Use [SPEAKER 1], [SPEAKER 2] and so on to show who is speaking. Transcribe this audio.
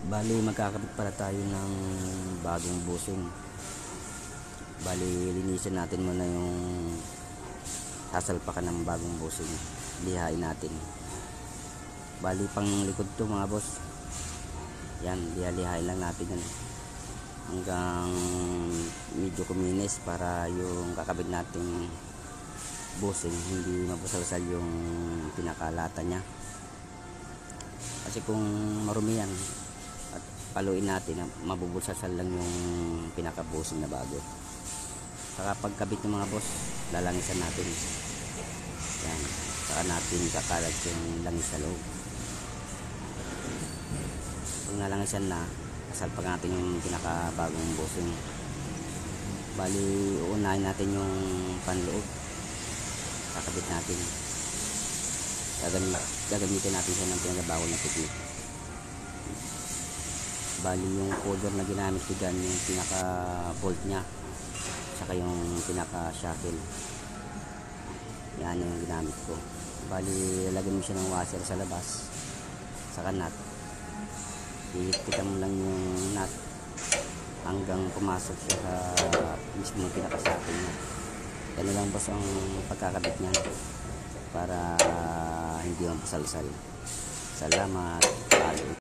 [SPEAKER 1] Bali magkakabit pala tayo ng bagong busing. Bali linisin natin muna yung sasalpakan ng bagong busing. Lihain natin. Bali pang likod to mga boss. Yan, lihain lang natin yan hanggang medyo kuminis para yung kakabit nating busing hindi mabusalsal yung pinakalata nya. Kasi kung marumi yan at paluin natin, mabubulsasal lang yung pinakabusing na bago. Saka pagkabit ng mga boss, lalangisan natin. Yan, saka natin kakalat yung langis sa loob. Pag nalangisan na, kasalpag natin yung pinakabagong busing. Bali uunahin natin yung panloob, kakabit natin. Gagamitin natin siya ng pinagabawal na technique. Bali yung cover na ginamit ko dyan, yung pinaka bolt nya saka yung pinaka shackle, yan yung ginamit ko. Bali lalagyan mo siya ng washer sa labas saka nut, iikpitan mo lang yung nut hanggang pumasok siya sa mismo pinaka shackle nya. Yan lang boss ang pagkakabit nya para hindi mapasalsal. Salamat.